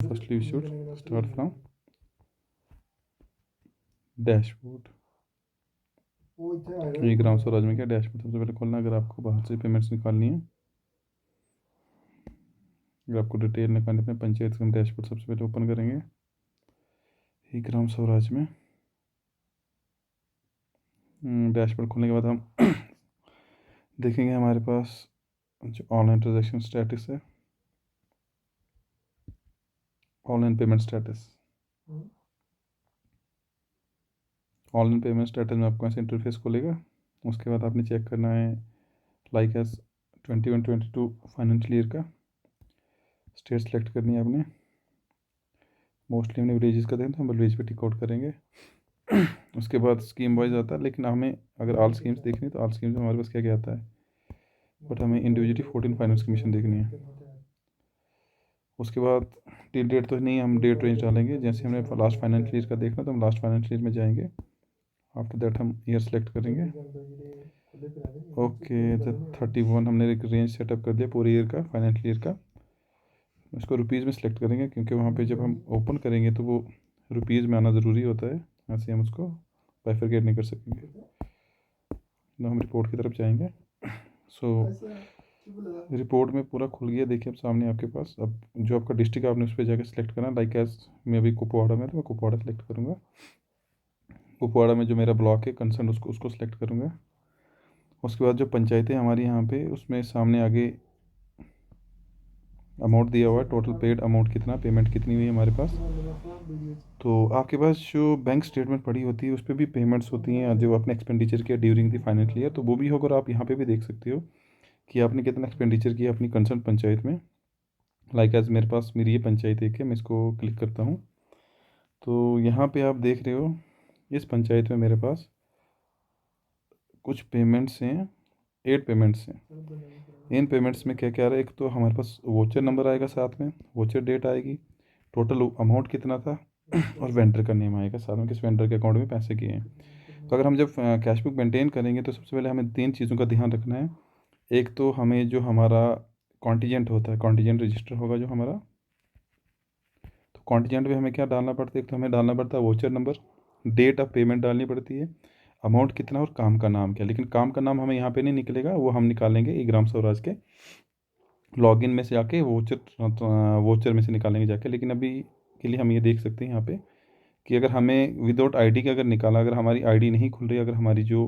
Firstly we should start from dashboard. ये ग्राम स्वराज में क्या डैशबोर्ड सबसे पहले खोलना है। अगर आपको बाहर से पेमेंट्स निकालनी है, अगर आपको डिटेल निकालनी है अपने पंचायत का, डैशबोर्ड सबसे पहले ओपन करेंगे ई ग्राम स्वराज में। डैशबोर्ड खोलने के बाद हम देखेंगे हमारे पास जो ऑनलाइन ट्रांजेक्शन स्टेटस है, online payment status. Online payment status में आपको ऐसे इंटरफेस खोलेगा। उसके बाद आपने चेक करना है लाइक एस 21-22 फाइनेंशियल ईयर का स्टेट सेलेक्ट करनी है आपने। मोस्टली हमने विलेजेस का देखा तो हम विलेज पे टिक आउट करेंगे। उसके बाद स्कीम वाइज आता है, लेकिन हमें अगर ऑल स्कीम्स देखनी है तो ऑल स्कीम्स में हमारे पास क्या क्या आता है, बट हमें इंडिविजुअली 14 फाइनेंस कमीशन देखनी है। उसके बाद टिल डेट तो नहीं, हम डेट रेंज डालेंगे। जैसे हमने लास्ट फाइनेंशियल ईयर का देखना तो हम लास्ट फाइनेंशियल ईयर में जाएंगे। आफ्टर दैट हम ईयर सेलेक्ट करेंगे। ओके, तो 31 हमने एक रेंज सेटअप कर दिया पूरे ईयर का, फाइनेंशियल ईयर का। इसको रुपीज़ में सेलेक्ट करेंगे क्योंकि वहाँ पे जब हम ओपन करेंगे तो वो रुपीज़ में आना ज़रूरी होता है, ऐसे हम उसको बाइफरकेट नहीं कर सकेंगे। तो हम रिपोर्ट की तरफ जाएंगे। रिपोर्ट में पूरा खुल गया, देखिए अब सामने आपके पास। अब जो आपका डिस्ट्रिक्ट आपने उस पर जाकर सेलेक्ट करना। लाइक एज मैं अभी कुपवाड़ा में, तो मैं कुपवाड़ा सेलेक्ट करूँगा। कुपवाड़ा में जो मेरा ब्लॉक है कंसर्न, उसको सेलेक्ट करूँगा। उसके बाद जो पंचायतें हमारी यहाँ पे, उसमें सामने आगे अमाउंट दिया हुआ है, टोटल पेड अमाउंट कितना, पेमेंट कितनी हुई है हमारे पास। तो आपके पास जो बैंक स्टेटमेंट पड़ी होती है उस पर भी पेमेंट्स होती हैं जो आपने एक्सपेंडिचर किया ड्यूरिंग द फाइनेंशियल ईयर, तो वो भी होगा। आप यहाँ पे भी देख सकते हो कि आपने कितना एक्सपेंडिचर किया अपनी कंसर्न पंचायत में। लाइक एज मेरे पास मेरी ये पंचायत एक है, मैं इसको क्लिक करता हूँ तो यहाँ पे आप देख रहे हो इस पंचायत में मेरे पास कुछ पेमेंट्स हैं, 8 पेमेंट्स हैं। इन पेमेंट्स में क्या क्या रहा है, एक तो हमारे पास वोचर नंबर आएगा, साथ में वोचर डेट आएगी, टोटल अमाउंट कितना था, और वेंडर का नेम आएगा साथ में, किस वेंडर के अकाउंट में पैसे किए हैं। तो अगर हम जब कैश बुक मेंटेन करेंगे तो सबसे पहले हमें 3 चीज़ों का ध्यान रखना है। एक तो हमें जो हमारा कॉन्टीजेंट होता है, कॉन्टीजेंट रजिस्टर होगा जो हमारा, तो कॉन्टीजेंट में हमें क्या डालना पड़ता है, एक तो हमें डालना पड़ता है voucher number, date of payment डालनी पड़ती है, अमाउंट कितना और काम का नाम क्या। लेकिन काम का नाम हमें यहाँ पे नहीं निकलेगा, वो हम निकालेंगे ई ग्राम स्वराज के लॉगिन में से आके, वोचर में से निकालेंगे जाके। लेकिन अभी के लिए हम ये देख सकते हैं यहाँ पे कि अगर हमें विदाउट आईडी के अगर निकाला, अगर हमारी आईडी नहीं खुल रही, अगर हमारी जो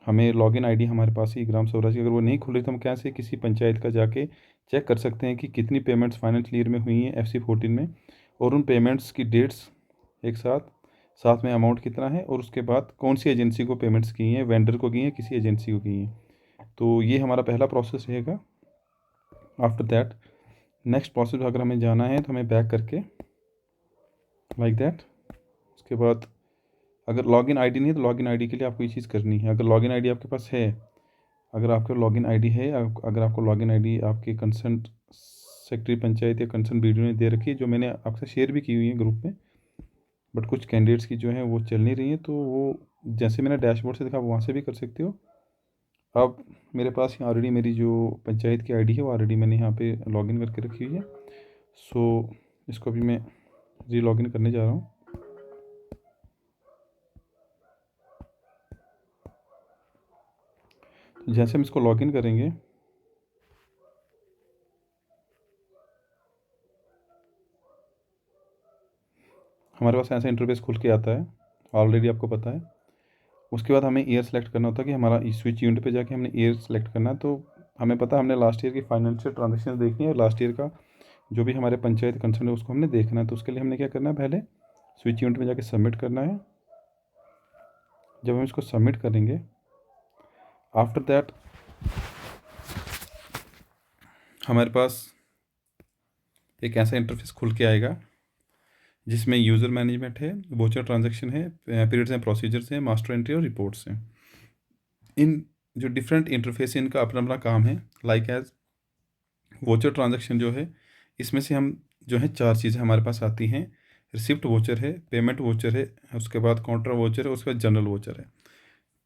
हमें लॉगिन आईडी हमारे पास ही ग्राम स्वराज की अगर वो नहीं खुल रही, तो हम कैसे किसी पंचायत का जाके चेक कर सकते हैं कि कितनी पेमेंट्स फाइनेंशियल ईयर में हुई हैं FC14 में, और उन पेमेंट्स की डेट्स एक साथ, साथ में अमाउंट कितना है, और उसके बाद कौन सी एजेंसी को पेमेंट्स की हैं, वेंडर को की हैं, किसी एजेंसी को की हैं। तो ये हमारा पहला प्रोसेस रहेगा। आफ्टर दैट नेक्स्ट प्रोसेस अगर हमें जाना है तो हमें बैक करके लाइक दैट। उसके बाद अगर लॉगिन आईडी नहीं है तो लॉगिन आईडी के लिए आपको ये चीज़ करनी है। अगर लॉगिन आईडी आपके पास है, अगर आपके लॉगिन आईडी है, अगर आपको लॉगिन आईडी आपके कंसर्न सेक्रेटरी पंचायत या कंसर्न BDO ने दे रखी है, जो मैंने आपसे शेयर भी की हुई है ग्रुप में, बट कुछ कैंडिडेट्स की जो है वो चल नहीं रही है, तो वो जैसे मैंने डैशबोर्ड से देखा वहाँ से भी कर सकते हो। अब मेरे पास यहाँ ऑलरेडी मेरी जो पंचायत की आईडी है वो ऑलरेडी मैंने यहाँ पे लॉगिन करके रखी हुई है। सो इसको भी मैं री लॉगिन करने जा रहा हूँ। तो जैसे हम इसको लॉगिन करेंगे, हमारे पास ऐसा इंटरफेस खुल के आता है, ऑलरेडी आपको पता है। उसके बाद हमें ईयर सेलेक्ट करना होता है कि हमारा स्विच यूनिट पे जाके हमने ईयर सेलेक्ट करना है। तो हमें पता है हमने लास्ट ईयर की फाइनेंशियल ट्रांजेक्शन देखनी है, और लास्ट ईयर का जो भी हमारे पंचायत कंसर्न है उसको हमने देखना है। तो उसके लिए हमने क्या करना है, पहले स्विच यूनिट में जाके सबमिट करना है। जब हम इसको सबमिट करेंगे, आफ्टर दैट हमारे पास एक ऐसा इंटरफेस खुल के आएगा जिसमें यूज़र मैनेजमेंट है, वोचर ट्रांजैक्शन है, पीरियड्स एंड प्रोसीजर्स हैं, मास्टर एंट्री और रिपोर्ट्स हैं। इन जो डिफरेंट इंटरफेस है इनका अपना अपना काम है। लाइक एज वोचर ट्रांजैक्शन जो है, इसमें से हम जो है 4 चीज़ें हमारे पास आती हैं। रिसिप्ट वोचर है, पेमेंट वोचर है, उसके बाद काउंटर वोचर है, उसके बाद जनरल वोचर है।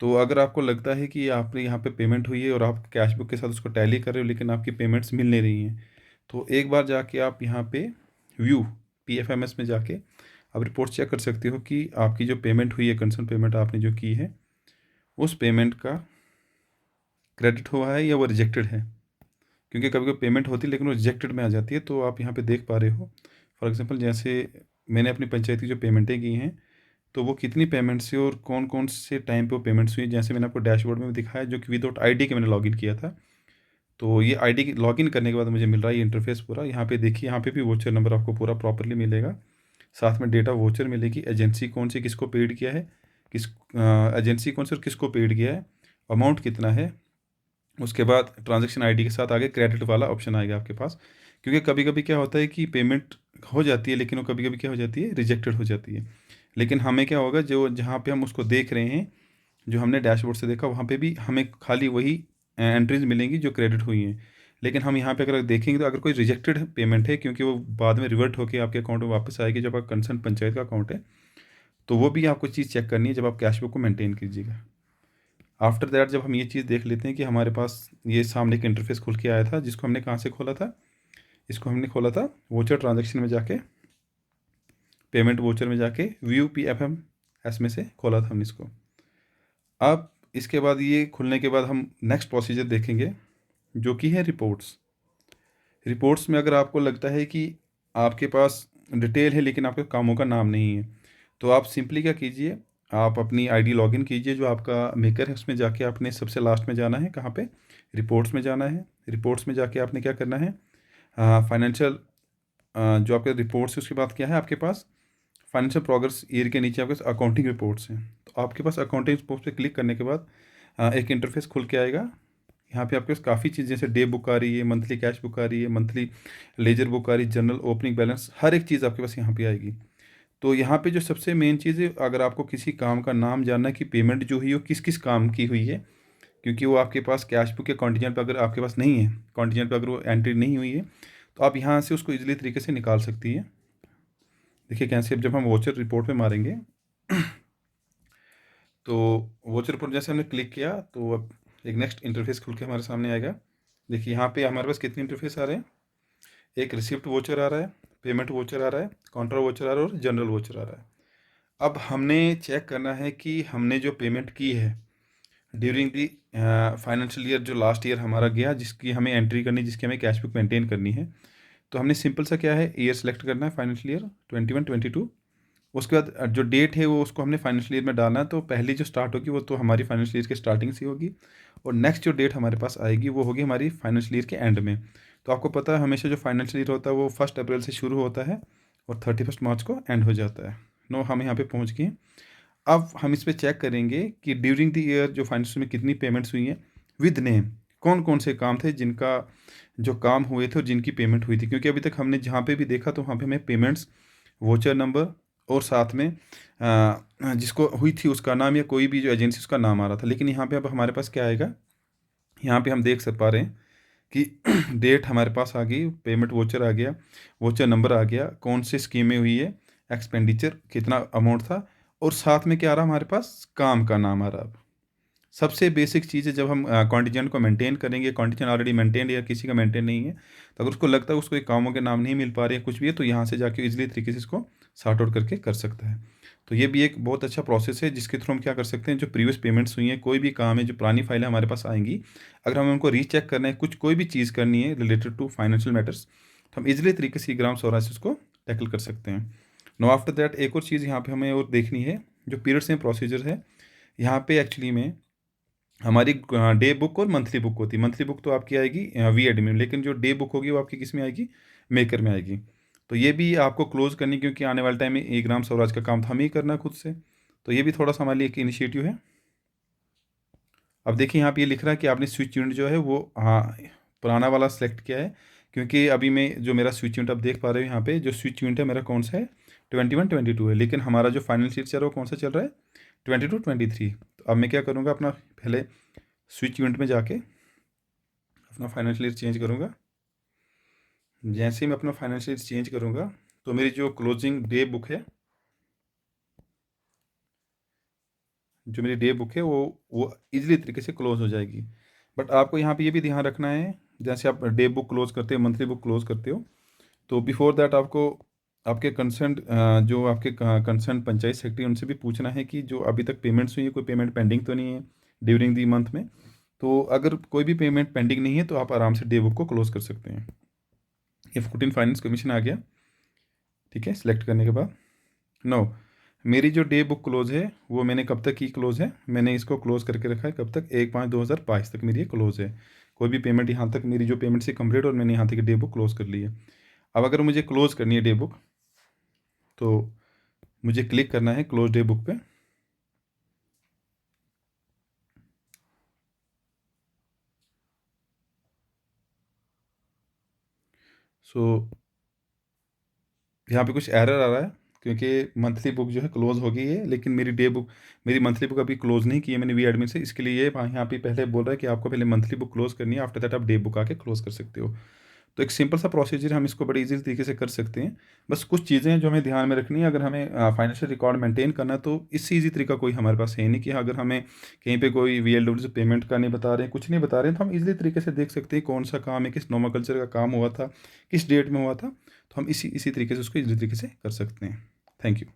तो अगर आपको लगता है कि आपने यहाँ पे पेमेंट हुई है और आप कैश बुक के साथ उसको टैली कर रहे हो लेकिन आपकी पेमेंट्स मिल नहीं रही हैं, तो एक बार जाके आप यहाँ पे व्यू PFMS में जाके आप रिपोर्ट चेक कर सकते हो कि आपकी जो पेमेंट हुई है, कंसर्न पेमेंट आपने जो की है, उस पेमेंट का क्रेडिट हुआ है या वो रिजेक्टेड है। क्योंकि कभी कभी पेमेंट होती है लेकिन वो रिजेक्टेड में आ जाती है, तो आप यहाँ पे देख पा रहे हो। फॉर एग्जांपल जैसे मैंने अपनी पंचायत की जो पेमेंटें की हैं, तो वो कितनी पेमेंट्स हुई और कौन कौन से टाइम पे वो पेमेंट्स हुई, जैसे मैंने आपको डैशबोर्ड में भी दिखाया, जो कि विदाउट आईडी के मैंने लॉगिन किया था। तो ये आईडी लॉगिन करने के बाद मुझे मिल रहा है ये इंटरफेस पूरा। यहाँ पे देखिए, यहाँ पे भी वोचर नंबर आपको पूरा प्रॉपरली मिलेगा, साथ में डेटा वोचर मिलेगी, एजेंसी कौन सी किसको पेड किया है, किस एजेंसी कौन सी और किसको पेड किया है, अमाउंट कितना है। उसके बाद ट्रांजैक्शन आईडी के साथ आगे क्रेडिट वाला ऑप्शन आएगा आपके पास। क्योंकि कभी कभी क्या होता है कि पेमेंट हो जाती है लेकिन वो कभी कभी क्या हो जाती है, रिजेक्टेड हो जाती है। लेकिन हमें क्या होगा, जो जहाँ पे हम उसको देख रहे हैं, जो हमने डैशबोर्ड से देखा, वहाँ पे भी हमें खाली वही एंट्रीज मिलेंगी जो क्रेडिट हुई हैं। लेकिन हम यहाँ पे अगर देखेंगे तो अगर कोई रिजेक्टेड पेमेंट है, क्योंकि वो बाद में रिवर्ट होकर आपके अकाउंट में वापस आएगी जब आपका कंसर्न पंचायत का अकाउंट है, तो वो भी आपको चीज़ चेक करनी है जब आप कैशबुक को मेंटेन कीजिएगा। आफ्टर दैट जब हम ये चीज़ देख लेते हैं कि हमारे पास ये सामने एक इंटरफेस खुल के आया था, जिसको हमने कहाँ से खोला था, इसको हमने खोला था वोचर ट्रांजैक्शन में जाके, पेमेंट वोचर में जाके व्यू PFMS में से खोला था हमने इसको। अब इसके बाद ये खुलने के बाद हम नेक्स्ट प्रोसीजर देखेंगे, जो कि है रिपोर्ट्स। रिपोर्ट्स में अगर आपको लगता है कि आपके पास डिटेल है लेकिन आपके कामों का नाम नहीं है, तो आप सिंपली क्या कीजिए, आप अपनी आईडी लॉगिन कीजिए जो आपका मेकर है, उसमें जाके आपने सबसे लास्ट में जाना है, कहाँ पे, रिपोर्ट्स में जाना है। रिपोर्ट्स में जाके आपने क्या करना है, फाइनेंशियल जो आपके रिपोर्ट्स है उसके बाद क्या है आपके पास, फाइनेंशियल प्रोग्रेस ईयर के नीचे आपके पास अकाउंटिंग रिपोर्ट्स हैं। तो आपके पास अकाउंटिंग रिपोर्ट्स पे क्लिक करने के बाद एक इंटरफेस खुल के आएगा। यहाँ पे आपके पास काफ़ी चीज़, जैसे डे बुक आ रही है, मंथली कैश बुक आ रही है, मंथली लेजर बुक आ रही है, जनरल ओपनिंग बैलेंस, हर एक चीज़ आपके पास यहाँ पे आएगी। तो यहाँ पे जो सबसे मेन चीज़ है, अगर आपको किसी काम का नाम जानना है कि पेमेंट जो हुई है वो किस किस काम की हुई है, क्योंकि वो आपके पास कैश बुक या कॉन्टीजेंट पर अगर आपके पास नहीं है, कॉन्टीजेंट पर अगर वो एंट्री नहीं हुई है, तो आप यहाँ से उसको ईजिली तरीके से निकाल सकती है। देखिए कैसे, अब जब हम वोचर रिपोर्ट में मारेंगे तो वोचर रिपोर्ट जैसे हमने क्लिक किया तो अब एक नेक्स्ट इंटरफेस खुल के हमारे सामने आएगा। देखिए यहाँ पे हमारे पास कितने इंटरफेस आ रहे हैं, एक रिसिप्ट वोचर आ रहा है, पेमेंट वोचर आ रहा है, काउंटर वोचर आ रहा है और जनरल वोचर आ रहा है। अब हमने चेक करना है कि हमने जो पेमेंट की है ड्यूरिंग दी फाइनेंशियल ईयर, जो लास्ट ईयर हमारा गया, जिसकी हमें एंट्री करनी, जिसकी हमें कैश बुक मेंटेन करनी है, तो हमने सिंपल सा क्या है, ईयर सेलेक्ट करना है, फाइनेंशियल ईयर 21-22। उसके बाद जो डेट है वो उसको हमने फाइनेंशियल ईयर में डालना है। तो पहली जो स्टार्ट होगी वो तो हमारी फाइनेंशियल ईयर के स्टार्टिंग से होगी, और नेक्स्ट जो डेट हमारे पास आएगी वो होगी हमारी फाइनेंशियल ईयर के एंड में। तो आपको पता है हमेशा जो फाइनेंशियल ईयर होता है वो 1 अप्रैल से शुरू होता है और 31 मार्च को एंड हो जाता है। नो, हम यहाँ पे पहुँच गए। अब हम इस पे चेक करेंगे कि ड्यूरिंग द ईयर जो फाइनेंशियल में कितनी पेमेंट्स हुई हैं, विद नेम, कौन कौन से काम थे जिनका जो काम हुए थे और जिनकी पेमेंट हुई थी। क्योंकि अभी तक हमने जहाँ पे भी देखा तो वहाँ पे हमें पेमेंट्स, वोचर नंबर और साथ में जिसको हुई थी उसका नाम या कोई भी जो एजेंसी उसका नाम आ रहा था। लेकिन यहाँ पे अब हमारे पास क्या आएगा, यहाँ पे हम देख सक पा रहे हैं कि डेट हमारे पास आ गई, पेमेंट वोचर आ गया, वोचर नंबर आ गया, कौन सी स्कीमें हुई है, एक्सपेंडिचर कितना अमाउंट था, और साथ में क्या आ रहा हमारे पास, काम का नाम आ रहा। अब सबसे बेसिक चीज़ है, जब हम कॉन्टीजेंट को मेंटेन करेंगे, कॉन्टीजेंट ऑलरेडी मेंटेन या किसी का मेंटेन नहीं है, तो अगर उसको लगता है उसको एक कामों के नाम नहीं मिल पा रहे हैं कुछ भी है, तो यहाँ से जाके इजीली तरीके से इसको सॉर्ट आउट करके कर सकता है। तो ये भी एक बहुत अच्छा प्रोसेस है जिसके थ्रू हम क्या कर सकते हैं, जो प्रीवियस पेमेंट्स हुई हैं, कोई भी काम है, जो पुरानी फाइलें हमारे पास आएंगी, अगर हमें उनको रीचेक करना है, कुछ कोई भी चीज़ करनी है रिलेटेड टू फाइनेंशियल मैटर्स, तो हम इजीली तरीके से ग्राम स्वराज से उसको टैकल कर सकते हैं। नो, आफ्टर दैट एक और चीज़ यहाँ पे हमें और देखनी है, जो पीरियड्स हैं, प्रोसीजर है, यहाँ पे एक्चुअली में हमारी डे बुक और मंथली बुक होती है। मंथली बुक तो आपकी आएगी वी एडमिन, लेकिन जो डे बुक होगी वो आपकी किस में आएगी, मेकर में आएगी। तो ये भी आपको क्लोज करनी, क्योंकि आने वाले टाइम में एक ग्राम स्वराज का काम तो हमें ही करना है खुद से, तो ये भी थोड़ा सा हमारे लिए एक इनिशिएटिव है। अब देखिए यहाँ पे ये लिख रहा है कि आपने स्विच यूनिट जो है वो, हाँ, पुराना वाला सेलेक्ट किया है, क्योंकि अभी मैं जो मेरा स्विच यूनिट आप देख पा रहे हो यहाँ पे, जो स्विच यूनिट है मेरा कौन सा है, 21-22 है, लेकिन हमारा जो फाइनल शीट चल रहा है वो कौन सा चल रहा है, 22-23। तो अब मैं क्या करूँगा, अपना पहले स्विच यूनिट में जाके अपना फाइनेंशियल ईयर चेंज करूँगा। जैसे ही मैं अपना फाइनेंशियल ईयर चेंज करूँगा तो मेरी जो क्लोजिंग डे बुक है, जो मेरी डे बुक है वो इजीली तरीके से क्लोज हो जाएगी। बट आपको यहाँ पे ये भी ध्यान रखना है, जैसे आप डे बुक क्लोज करते हो, मंथली बुक क्लोज करते हो, तो बिफोर दैट आपको आपके कंसर्न जो आपके कंसर्न पंचायत सेक्रेटरी उनसे भी पूछना है कि जो अभी तक पेमेंट्स हुई है कोई पेमेंट पेंडिंग तो नहीं है ड्यूरिंग दी मंथ में। तो अगर कोई भी पेमेंट पेंडिंग नहीं है तो आप आराम से डे बुक को क्लोज कर सकते हैं। ये 14 फाइनेंस कमीशन आ गया। ठीक है, सिलेक्ट करने के बाद नो, मेरी जो डे बुक क्लोज है वो मैंने कब तक की क्लोज है, मैंने इसको क्लोज करके रखा है कब तक, 1/5/2022 तक मेरी ये क्लोज है। कोई भी पेमेंट यहाँ तक मेरी जो पेमेंट से कंप्लीट और मैंने यहाँ तक डे बुक क्लोज कर ली है। अब अगर मुझे क्लोज करनी है डे बुक तो मुझे क्लिक करना है क्लोज डे बुक पे। सो यहाँ पे कुछ एरर आ रहा है क्योंकि मंथली बुक जो है क्लोज हो गई है, लेकिन मेरी डे बुक, मेरी मंथली बुक अभी क्लोज नहीं की है मैंने वी एडमिन से, इसके लिए ये यहाँ पे पहले बोल रहा है कि आपको पहले मंथली बुक क्लोज करनी है, आफ्टर दैट आप डे बुक आके क्लोज कर सकते हो। तो एक सिंपल सा प्रोसीजर, हम इसको बड़ी इजी तरीके से कर सकते हैं। बस कुछ चीज़ें हैं जो हमें ध्यान में रखनी है, अगर हमें फाइनेंशियल रिकॉर्ड मेंटेन करना है तो इससे ईजी तरीका कोई हमारे पास है नहीं कि अगर हमें कहीं पे कोई VLW से पेमेंट का नहीं बता रहे हैं, कुछ नहीं बता रहे हैं, तो हम इजीली तरीके से देख सकते हैं कौन सा काम है, किस नोमेनक्लेचर का काम हुआ था, किस डेट में हुआ था। तो हम इसी इसी तरीके से उसको इजी तरीके से कर सकते हैं। Thank you.